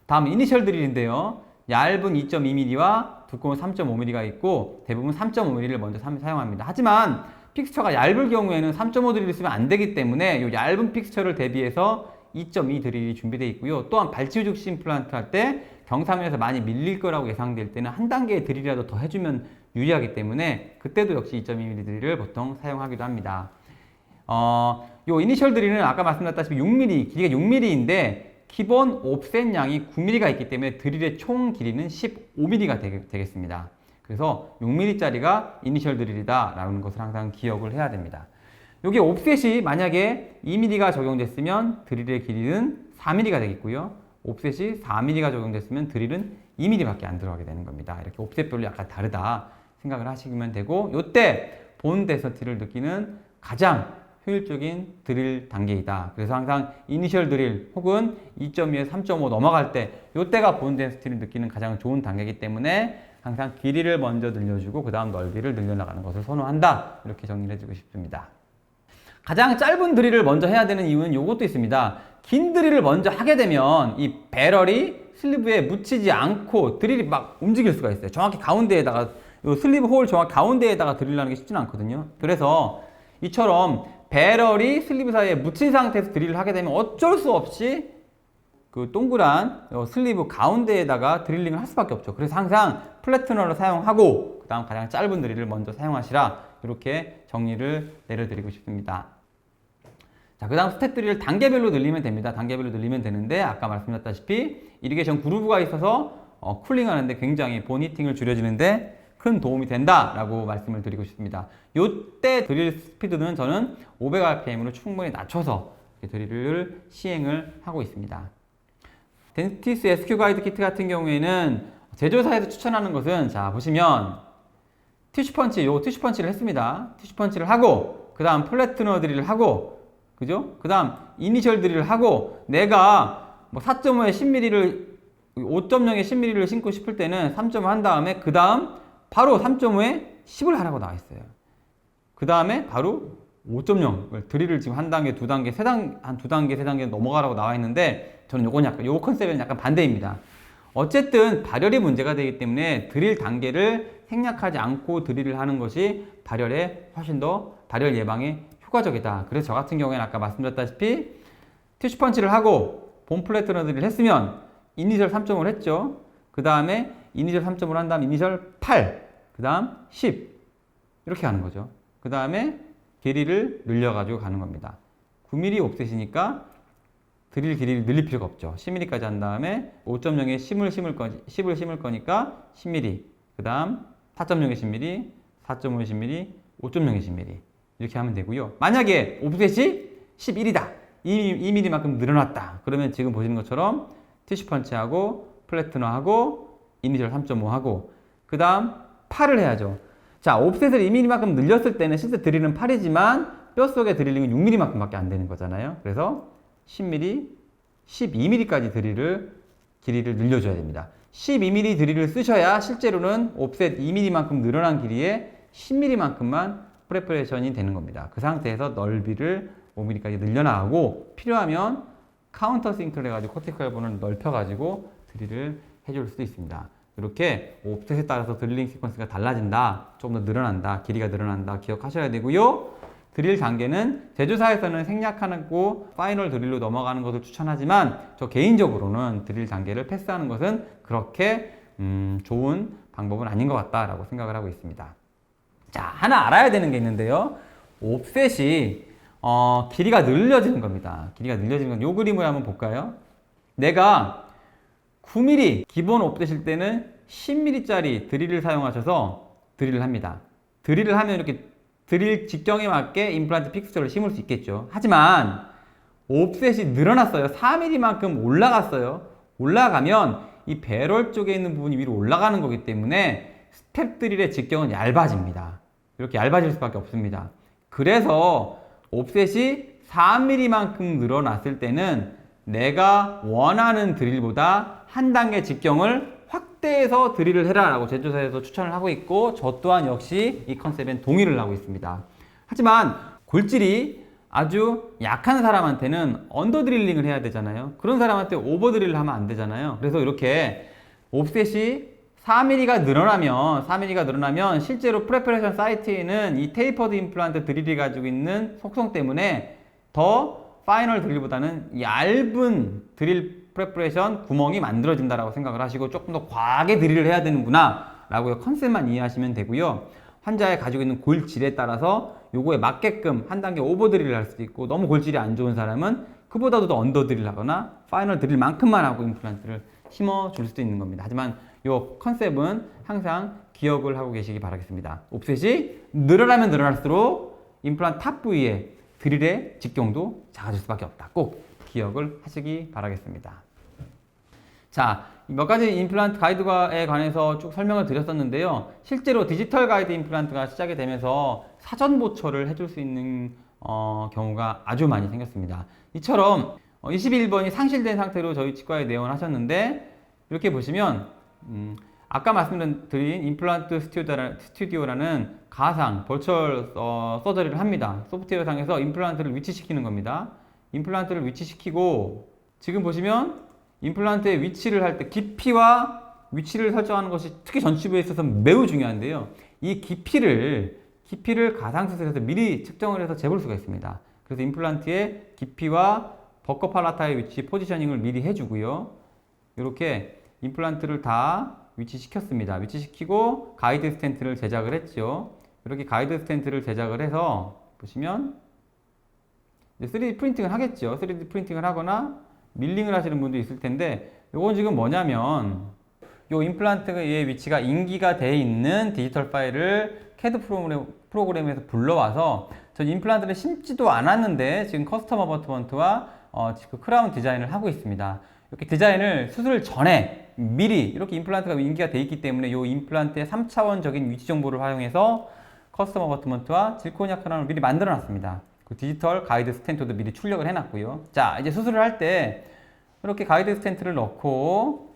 다음 이니셜 드릴인데요. 얇은 2.2mm와 두꺼운 3.5mm가 있고 대부분 3.5mm를 먼저 사용합니다. 하지만 픽스처가 얇을 경우에는 3.5 드릴을 쓰면 안 되기 때문에 이 얇은 픽스처를 대비해서 2.2 드릴이 준비되어 있고요. 또한 발치우죽 임플란트 할 때 경사면에서 많이 밀릴 거라고 예상될 때는 한 단계의 드릴이라도 더 해주면 유리하기 때문에 그때도 역시 2.2mm 드릴을 보통 사용하기도 합니다. 요 이니셜 드릴은 아까 말씀드렸다시피 6mm, 길이가 6mm인데 기본 옵셋 양이 9mm가 있기 때문에 드릴의 총 길이는 15mm가 되겠습니다. 그래서 6mm짜리가 이니셜 드릴이다 라는 것을 항상 기억을 해야 됩니다. 여기 옵셋이 만약에 2mm가 적용됐으면 드릴의 길이는 4mm가 되겠고요. 옵셋이 4mm가 적용됐으면 드릴은 2mm밖에 안 들어가게 되는 겁니다. 이렇게 옵셋별로 약간 다르다 생각을 하시면 되고, 이때 본 데서티를 느끼는 가장 효율적인 드릴 단계이다. 그래서 항상 이니셜 드릴 혹은 2.2에서 3.5 넘어갈 때 이때가 본 데스티를 느끼는 가장 좋은 단계이기 때문에 항상 길이를 먼저 늘려주고 그 다음 넓이를 늘려나가는 것을 선호한다. 이렇게 정리를 해주고 싶습니다. 가장 짧은 드릴을 먼저 해야 되는 이유는 이것도 있습니다. 긴 드릴을 먼저 하게 되면 이 배럴이 슬리브에 묻히지 않고 드릴이 막 움직일 수가 있어요. 정확히 가운데에다가 이 슬리브 홀 정확히 가운데에다가 드릴을 하는 게 쉽지는 않거든요. 그래서 이처럼 배럴이 슬리브 사이에 묻힌 상태에서 드릴을 하게 되면 어쩔 수 없이 그 동그란 슬리브 가운데에다가 드릴링을 할 수밖에 없죠. 그래서 항상 플래트너를 사용하고 그 다음 가장 짧은 드릴을 먼저 사용하시라, 이렇게 정리를 내려드리고 싶습니다. 자, 그 다음 스텝 드릴을 단계별로 늘리면 됩니다. 단계별로 늘리면 되는데 아까 말씀드렸다시피 이리게이션 그루브가 있어서 쿨링하는데 굉장히 본 히팅을 줄여주는데 큰 도움이 된다라고 말씀을 드리고 싶습니다. 이때 드릴 스피드는 저는 500rpm으로 충분히 낮춰서 드릴을 시행을 하고 있습니다. 덴티스 SQ 가이드 키트 같은 경우에는 제조사에서 추천하는 것은, 자 보시면 티슈펀치, 요 티슈펀치를 했습니다. 티슈펀치를 하고 그 다음 플래트너 드릴을 하고, 그죠? 그 다음 이니셜 드릴을 하고, 내가 뭐 4.5에 10mm를 5.0에 10mm를 신고 싶을 때는 3.5 한 다음에 그 다음 바로 3.5에 10을 하라고 나와 있어요. 그 다음에 바로 5.0 드릴을 지금 한 단계, 두 단계, 한 두 단계, 세 단계 넘어가라고 나와 있는데 저는 요건 약간, 요 컨셉은 약간 반대입니다. 어쨌든 발열이 문제가 되기 때문에 드릴 단계를 생략하지 않고 드릴을 하는 것이 발열에 훨씬 더 발열 예방에 효과적이다. 그래서 저 같은 경우에는 아까 말씀드렸다시피 티슈 펀치를 하고 본 플래트너 드릴을 했으면 이니셜 3.5를 했죠. 그 다음에 이니셜 3.5를 한 다음 이니셜 8, 그 다음 10 이렇게 하는 거죠. 그 다음에 길이를 늘려가지고 가는 겁니다. 9mm 옵셋이니까 드릴 길이를 늘릴 필요가 없죠. 10mm까지 한 다음에 5.0에 10을 심을 거니까 10mm, 그 다음 4.0에 10mm, 4.5에 10mm, 5.0에 10mm 이렇게 하면 되고요. 만약에 옵셋이 11이다, 2mm만큼 늘어났다, 그러면 지금 보시는 것처럼 티슈 펀치하고 플래트너하고 이니셜 3.5하고 그 다음 8을 해야죠. 자, 옵셋을 2mm만큼 늘렸을 때는 실제 드릴은 8이지만 뼛속의 드릴링은 6mm만큼 밖에 안 되는 거잖아요. 그래서 10mm, 12mm까지 길이를 늘려줘야 됩니다. 12mm 드릴을 쓰셔야 실제로는 옵셋 2mm만큼 늘어난 길이에 10mm만큼만 프레퍼레이션이 되는 겁니다. 그 상태에서 넓이를 5mm까지 늘려나가고 필요하면 카운터 싱크를 해가지고 코티컬 본을 넓혀가지고 드릴을 해줄 수도 있습니다. 이렇게 옵셋에 따라서 드릴링 시퀀스가 달라진다, 조금 더 늘어난다, 길이가 늘어난다 기억하셔야 되고요. 드릴 단계는 제조사에서는 생략하고 파이널 드릴로 넘어가는 것을 추천하지만 저 개인적으로는 드릴 단계를 패스하는 것은 그렇게 좋은 방법은 아닌 것 같다라고 생각을 하고 있습니다. 자, 하나 알아야 되는 게 있는데요. 옵셋이 길이가 늘려지는 겁니다. 길이가 늘려지는 건 이 그림을 한번 볼까요? 내가 9mm 기본 옵셋일 때는 10mm짜리 드릴을 사용하셔서 드릴을 합니다. 드릴을 하면 이렇게 드릴 직경에 맞게 임플란트 픽스처를 심을 수 있겠죠. 하지만 옵셋이 늘어났어요. 4mm만큼 올라갔어요. 올라가면 이 배럴 쪽에 있는 부분이 위로 올라가는 거기 때문에 스텝 드릴의 직경은 얇아집니다. 이렇게 얇아질 수밖에 없습니다. 그래서 옵셋이 4mm만큼 늘어났을 때는 내가 원하는 드릴보다 한 단계 직경을 확대해서 드릴을 해라 라고 제조사에서 추천을 하고 있고, 저 또한 역시 이 컨셉엔 동의를 하고 있습니다. 하지만 골질이 아주 약한 사람한테는 언더 드릴링을 해야 되잖아요. 그런 사람한테 오버 드릴을 하면 안 되잖아요. 그래서 이렇게 옵셋이 4mm가 늘어나면 실제로 프레퍼레이션 사이트에는 이 테이퍼드 임플란트 드릴이 가지고 있는 속성 때문에 더 파이널 드릴보다는 얇은 드릴 프레퍼레이션 구멍이 만들어진다라고 생각을 하시고 조금 더 과하게 드릴을 해야 되는구나 라고 컨셉만 이해하시면 되고요. 환자의 가지고 있는 골질에 따라서 요거에 맞게끔 한 단계 오버 드릴을 할 수도 있고, 너무 골질이 안 좋은 사람은 그보다도 더 언더 드릴을 하거나 파이널 드릴만큼만 하고 임플란트를 심어줄 수도 있는 겁니다. 하지만 요 컨셉은 항상 기억을 하고 계시기 바라겠습니다. 옵셋이 늘어나면 늘어날수록 임플란트 탑 부위에 드릴의 직경도 작아질 수밖에 없다. 꼭 기억을 하시기 바라겠습니다. 자, 몇 가지 임플란트 가이드에 관해서 쭉 설명을 드렸었는데요. 실제로 디지털 가이드 임플란트가 시작이 되면서 사전 보초를 해줄 수 있는 경우가 아주 많이 생겼습니다. 이처럼 21번이 상실된 상태로 저희 치과에 내원을 하셨는데, 이렇게 보시면 아까 말씀드린 임플란트 스튜디오라는 가상 버추얼 서저리를 합니다. 소프트웨어상에서 임플란트를 위치시키는 겁니다. 임플란트를 위치시키고, 지금 보시면 임플란트의 위치를 할 때 깊이와 위치를 설정하는 것이 특히 전치부에 있어서 매우 중요한데요. 이 깊이를 가상수술에서 미리 측정을 해서 재볼 수가 있습니다. 그래서 임플란트의 깊이와 버커 팔라타의 위치 포지셔닝을 미리 해주고요. 이렇게 임플란트를 다 위치시켰습니다. 위치시키고 가이드 스텐트를 제작을 했죠. 이렇게 가이드 스텐트를 제작을 해서 보시면 3D 프린팅을 하겠죠. 3D 프린팅을 하거나 밀링을 하시는 분도 있을 텐데, 이건 지금 뭐냐면 이 임플란트의 위치가 인기가 되어 있는 디지털 파일을 CAD 프로그램에서 불러와서 전 임플란트를 심지도 않았는데 지금 커스텀 어버트먼트와 지금 크라운 디자인을 하고 있습니다. 이렇게 디자인을 수술 전에 미리 이렇게 임플란트가 인기가 되어 있기 때문에 이 임플란트의 3차원적인 위치 정보를 활용해서 커스텀 어버트먼트와 질코니아 크라운을 미리 만들어 놨습니다. 그 디지털 가이드 스텐트도 미리 출력을 해놨고요. 자, 이제 수술을 할 때 이렇게 가이드 스텐트를 넣고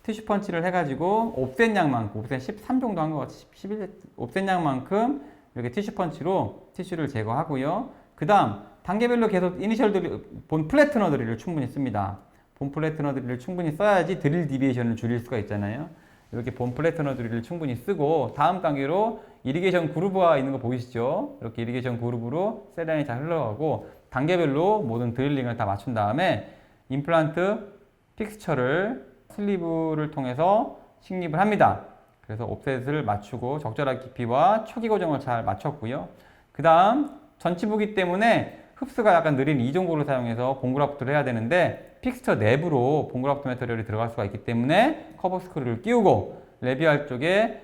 티슈 펀치를 해가지고 옵셋 양만큼, 옵셋 13 정도 한 것 같이 11, 옵셋 양만큼 이렇게 티슈 펀치로 티슈를 제거하고요. 그 다음 단계별로 계속 이니셜 드릴, 본 플래트너 드릴을 충분히 씁니다. 본 플래트너 드릴을 충분히 써야지 드릴 디비에이션을 줄일 수가 있잖아요. 이렇게 본 플래트너 드릴을 충분히 쓰고, 다음 단계로 이리게이션 그루브가 있는 거 보이시죠? 이렇게 이리게이션 그루브로 셀라인이 잘 흘러가고, 단계별로 모든 드릴링을 다 맞춘 다음에 임플란트 픽스처를 슬리브를 통해서 식립을 합니다. 그래서 옵셋을 맞추고 적절한 깊이와 초기 고정을 잘 맞췄고요. 그 다음 전치부기 때문에 흡수가 약간 느린 이종고를 사용해서 봉그라프트를 해야 되는데, 픽스처 내부로 봉그라프트 매터리얼이 들어갈 수가 있기 때문에 커버 스크류를 끼우고 레비알 쪽에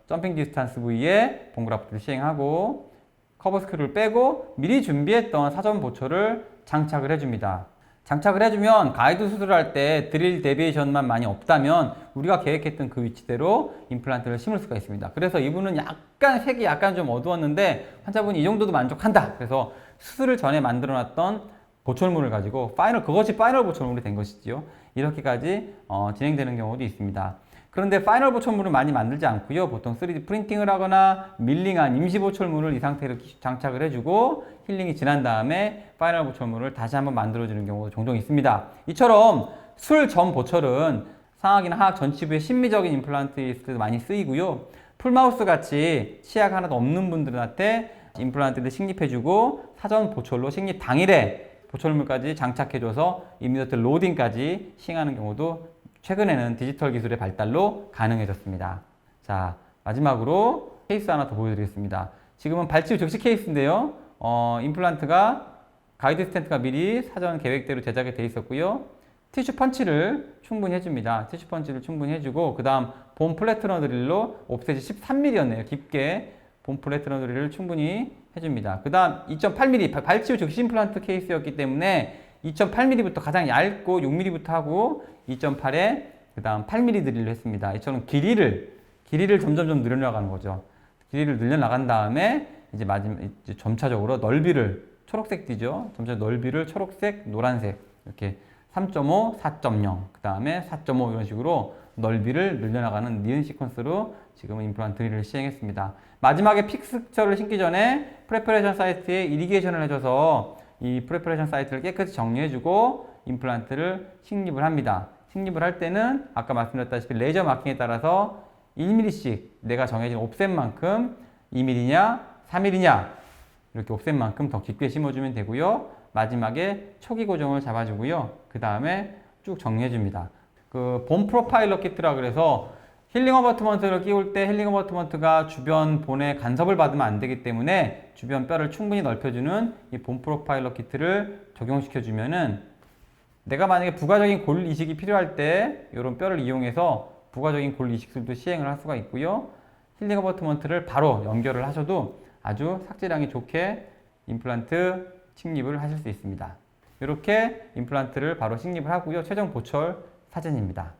점핑 디스탄스 부위에 봉그라프트를 시행하고 커버 스크류를 빼고 미리 준비했던 사전 보초를 장착을 해줍니다. 장착을 해주면 가이드 수술할 때 드릴 데비에이션만 많이 없다면 우리가 계획했던 그 위치대로 임플란트를 심을 수가 있습니다. 그래서 이분은 약간 색이 약간 좀 어두웠는데 환자분이 이 정도도 만족한다. 그래서 수술을 전에 만들어놨던 보철물을 가지고 그것이 파이널 보철물이 된 것이지요. 이렇게까지 진행되는 경우도 있습니다. 그런데 파이널 보철물은 많이 만들지 않고요. 보통 3D 프린팅을 하거나 밀링한 임시 보철물을 이 상태로 장착을 해주고 힐링이 지난 다음에 파이널 보철물을 다시 한번 만들어주는 경우도 종종 있습니다. 이처럼 술 전 보철은 상악이나 하악 전치부의 심미적인 임플란트에 있을 때도 많이 쓰이고요. 풀마우스 같이 치약 하나도 없는 분들한테 임플란트를 식립해주고 사전 보철로 식립 당일에 보철물까지 장착해줘서 이미디어트 로딩까지 시행하는 경우도 최근에는 디지털 기술의 발달로 가능해졌습니다. 자, 마지막으로 케이스 하나 더 보여드리겠습니다. 지금은 발치후 즉시 케이스인데요. 임플란트가 가이드 스텐트가 미리 사전 계획대로 제작이 되어 있었고요. 티슈 펀치를 충분히 해줍니다. 티슈 펀치를 충분히 해주고, 그 다음 본 플래트너 드릴로 옵셋이 13mm였네요. 깊게 본 플래트너 드릴을 충분히 해줍니다. 그 다음 2.8mm, 발치후 즉시 임플란트 케이스였기 때문에 2.8mm부터 가장 얇고 6mm부터 하고 2.8에 그 다음 8mm 드릴로 했습니다. 이처럼 길이를 점점 늘려나가는 거죠. 길이를 늘려나간 다음에 이제 점차적으로 넓이를 초록색 띠죠. 점차 넓이를 초록색, 노란색 이렇게 3.5, 4.0, 그 다음에 4.5 이런 식으로 넓이를 늘려나가는 니은 시퀀스로 지금은 임플란트 드릴을 시행했습니다. 마지막에 픽스처를 신기 전에 프레퍼레이션 사이트에 이리게이션을 해줘서 이 프레퍼레이션 사이트를 깨끗이 정리해주고 임플란트를 식립을 합니다. 식립을 할 때는 아까 말씀드렸다시피 레이저 마킹에 따라서 1mm씩 내가 정해진 옵셋만큼 2mm냐 3mm냐 이렇게 옵셋만큼 더 깊게 심어주면 되고요. 마지막에 초기 고정을 잡아주고요. 그 다음에 쭉 정리해줍니다. 그 본 프로파일러 키트라 그래서 힐링 어버트먼트를 끼울 때 힐링 어버트먼트가 주변 본에 간섭을 받으면 안 되기 때문에 주변 뼈를 충분히 넓혀주는 이 본 프로파일러 키트를 적용시켜주면은 내가 만약에 부가적인 골 이식이 필요할 때 이런 뼈를 이용해서 부가적인 골 이식술도 시행을 할 수가 있고요. 힐링 어버트먼트를 바로 연결을 하셔도 아주 삭제량이 좋게 임플란트 식립을 하실 수 있습니다. 이렇게 임플란트를 바로 식립을 하고요. 최종 보철 사진입니다.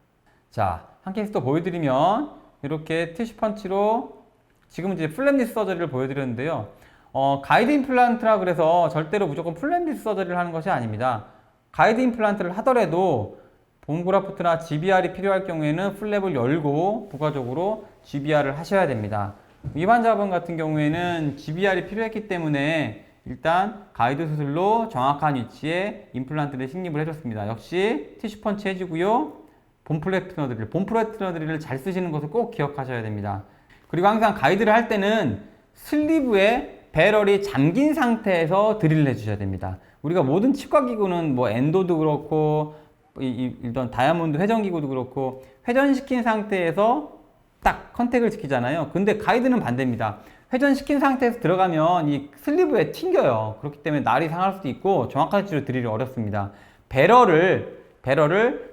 자, 한 케이스 또 보여드리면 이렇게 티슈 펀치로 지금은 이제 플랩리스 서저리를 보여드렸는데요. 가이드 임플란트라 그래서 절대로 무조건 플랩리스 서저리를 하는 것이 아닙니다. 가이드 임플란트를 하더라도 본그라프트나 GBR이 필요할 경우에는 플랩을 열고 부가적으로 GBR을 하셔야 됩니다. 이 환자분 같은 경우에는 GBR이 필요했기 때문에 일단 가이드 수술로 정확한 위치에 임플란트를 식립을 해줬습니다. 역시 티슈 펀치 해주고요. 본 플래티너 드릴을 잘 쓰시는 것을 꼭 기억하셔야 됩니다. 그리고 항상 가이드를 할 때는 슬리브에 배럴이 잠긴 상태에서 드릴을 해주셔야 됩니다. 우리가 모든 치과기구는 뭐 엔도도 그렇고 이런 다이아몬드 회전기구도 그렇고 회전시킨 상태에서 딱 컨택을 지키잖아요. 근데 가이드는 반대입니다. 회전시킨 상태에서 들어가면 이 슬리브에 튕겨요. 그렇기 때문에 날이 상할 수도 있고 정확한 위치로 드릴이 어렵습니다. 배럴을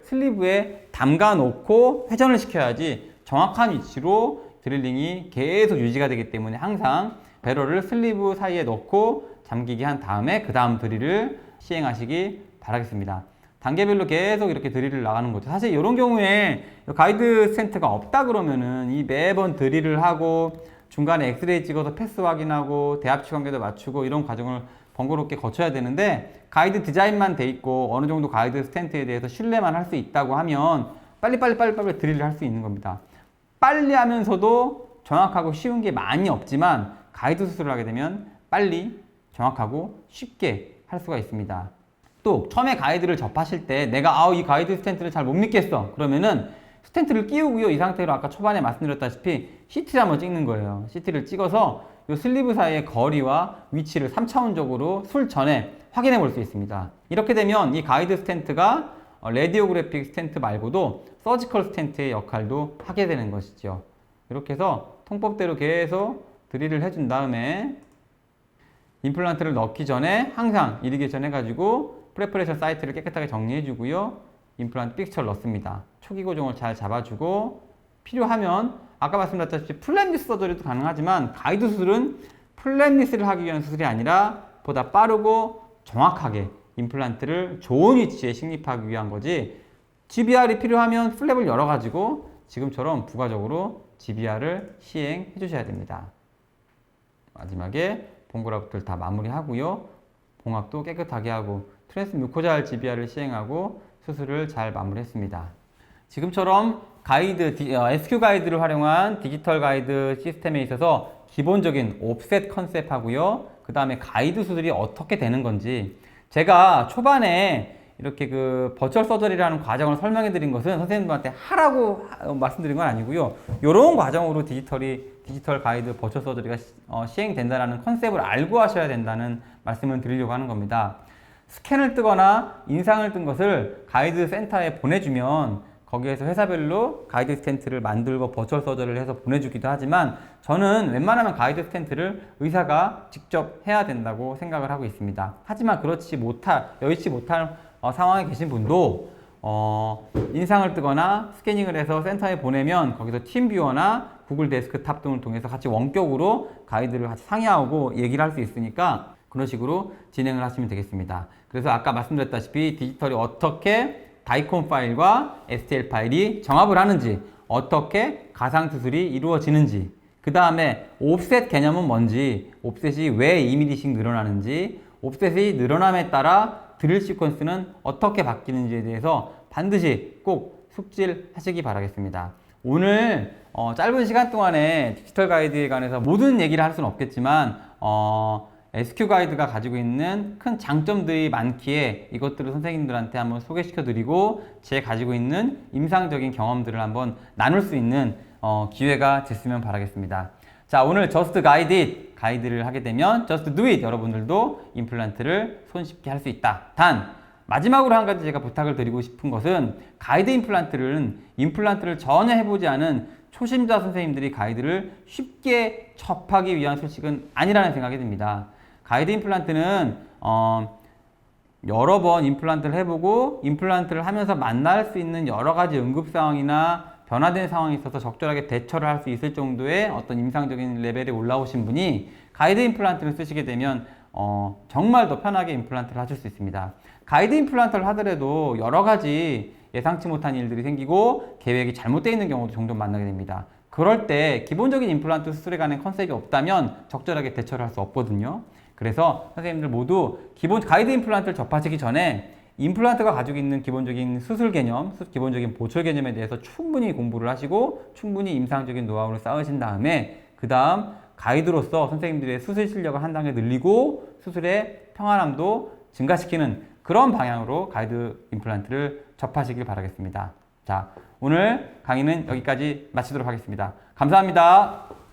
슬리브에 담가 놓고 회전을 시켜야지 정확한 위치로 드릴링이 계속 유지가 되기 때문에 항상 배럴을 슬리브 사이에 넣고 잠기게 한 다음에 그 다음 드릴을 시행하시기 바라겠습니다. 단계별로 계속 이렇게 드릴을 나가는 거죠. 사실 이런 경우에 가이드 스텐트가 없다 그러면은 이 매번 드릴을 하고 중간에 엑스레이 찍어서 패스 확인하고 대합치 관계도 맞추고 이런 과정을 번거롭게 거쳐야 되는데 가이드 디자인만 돼 있고 어느 정도 가이드 스텐트에 대해서 신뢰만 할 수 있다고 하면 빨리 드릴을 할 수 있는 겁니다. 빨리 하면서도 정확하고 쉬운 게 많이 없지만 가이드 수술을 하게 되면 빨리 정확하고 쉽게 할 수가 있습니다. 또 처음에 가이드를 접하실 때 내가 이 가이드 스텐트를 잘 못 믿겠어 그러면은 스텐트를 끼우고요. 이 상태로 아까 초반에 말씀드렸다시피 CT를 한번 찍는 거예요. CT를 찍어서 이 슬리브 사이의 거리와 위치를 3차원적으로 술 전에 확인해 볼 수 있습니다. 이렇게 되면 이 가이드 스텐트가 레디오그래픽 스텐트 말고도 서지컬 스텐트의 역할도 하게 되는 것이죠. 이렇게 해서 통법대로 계속 드릴을 해준 다음에 임플란트를 넣기 전에 항상 이리게이션 해가지고 프레퍼레이션 사이트를 깨끗하게 정리해 주고요. 임플란트 픽스처를 넣습니다. 초기 고정을 잘 잡아주고 필요하면 아까 말씀드렸다시피 플랩리스 서저리도 가능하지만 가이드 수술은 플랩리스를 하기 위한 수술이 아니라 보다 빠르고 정확하게 임플란트를 좋은 위치에 식립하기 위한 거지 GBR이 필요하면 플랩을 열어가지고 지금처럼 부가적으로 GBR을 시행해 주셔야 됩니다. 마지막에 본그라프트를 다 마무리하고요. 봉합도 깨끗하게 하고 트랜스 뮤코잘 GBR을 시행하고 수술을 잘 마무리했습니다. 지금처럼 가이드, SQ 가이드를 활용한 디지털 가이드 시스템에 있어서 기본적인 옵셋 컨셉 하고요. 그 다음에 가이드 수술이 어떻게 되는 건지 제가 초반에 이렇게 그 버추얼 서저리라는 과정을 설명해 드린 것은 선생님들한테 하라고 말씀드린 건 아니고요. 이런 과정으로 디지털 가이드 버추얼 서저리가 시행된다는 컨셉을 알고 하셔야 된다는 말씀을 드리려고 하는 겁니다. 스캔을 뜨거나 인상을 뜬 것을 가이드 센터에 보내주면 거기에서 회사별로 가이드 스텐트를 만들고 버추얼 서저리를 해서 보내주기도 하지만 저는 웬만하면 가이드 스텐트를 의사가 직접 해야 된다고 생각을 하고 있습니다. 하지만 여의치 못할 상황에 계신 분도 인상을 뜨거나 스캐닝을 해서 센터에 보내면 거기서 팀뷰어나 구글 데스크탑 등을 통해서 같이 원격으로 가이드를 같이 상의하고 얘기를 할 수 있으니까 그런 식으로 진행을 하시면 되겠습니다. 그래서 아까 말씀드렸다시피 디지털이 어떻게 다이콘 파일과 STL 파일이 정합을 하는지, 어떻게 가상수술이 이루어지는지, 그 다음에 옵셋 개념은 뭔지, 옵셋이 왜 2mm씩 늘어나는지, 옵셋이 늘어남에 따라 드릴 시퀀스는 어떻게 바뀌는지에 대해서 반드시 꼭 숙지하시기 바라겠습니다. 오늘 짧은 시간 동안에 디지털 가이드에 관해서 모든 얘기를 할 수는 없겠지만 SQ 가이드가 가지고 있는 큰 장점들이 많기에 이것들을 선생님들한테 한번 소개시켜 드리고 제 가지고 있는 임상적인 경험들을 한번 나눌 수 있는 기회가 됐으면 바라겠습니다. 자, 오늘 just guide it, 가이드를 하게 되면 just do it, 여러분들도 임플란트를 손쉽게 할 수 있다. 단, 마지막으로 한 가지 제가 부탁을 드리고 싶은 것은 가이드 임플란트를 전혀 해보지 않은 초심자 선생님들이 가이드를 쉽게 접하기 위한 소식은 아니라는 생각이 듭니다. 가이드 임플란트는 여러 번 임플란트를 해보고 임플란트를 하면서 만날 수 있는 여러 가지 응급 상황이나 변화된 상황이 있어서 적절하게 대처를 할 수 있을 정도의 어떤 임상적인 레벨에 올라오신 분이 가이드 임플란트를 쓰시게 되면 정말 더 편하게 임플란트를 하실 수 있습니다. 가이드 임플란트를 하더라도 여러 가지 예상치 못한 일들이 생기고 계획이 잘못되어 있는 경우도 종종 만나게 됩니다. 그럴 때 기본적인 임플란트 수술에 관한 컨셉이 없다면 적절하게 대처를 할 수 없거든요. 그래서 선생님들 모두 기본 가이드 임플란트를 접하시기 전에 임플란트가 가지고 있는 기본적인 수술 개념, 기본적인 보철 개념에 대해서 충분히 공부를 하시고 충분히 임상적인 노하우를 쌓으신 다음에 그 다음 가이드로서 선생님들의 수술 실력을 한 단계 늘리고 수술의 평안함도 증가시키는 그런 방향으로 가이드 임플란트를 접하시길 바라겠습니다. 자, 오늘 강의는 여기까지 마치도록 하겠습니다. 감사합니다.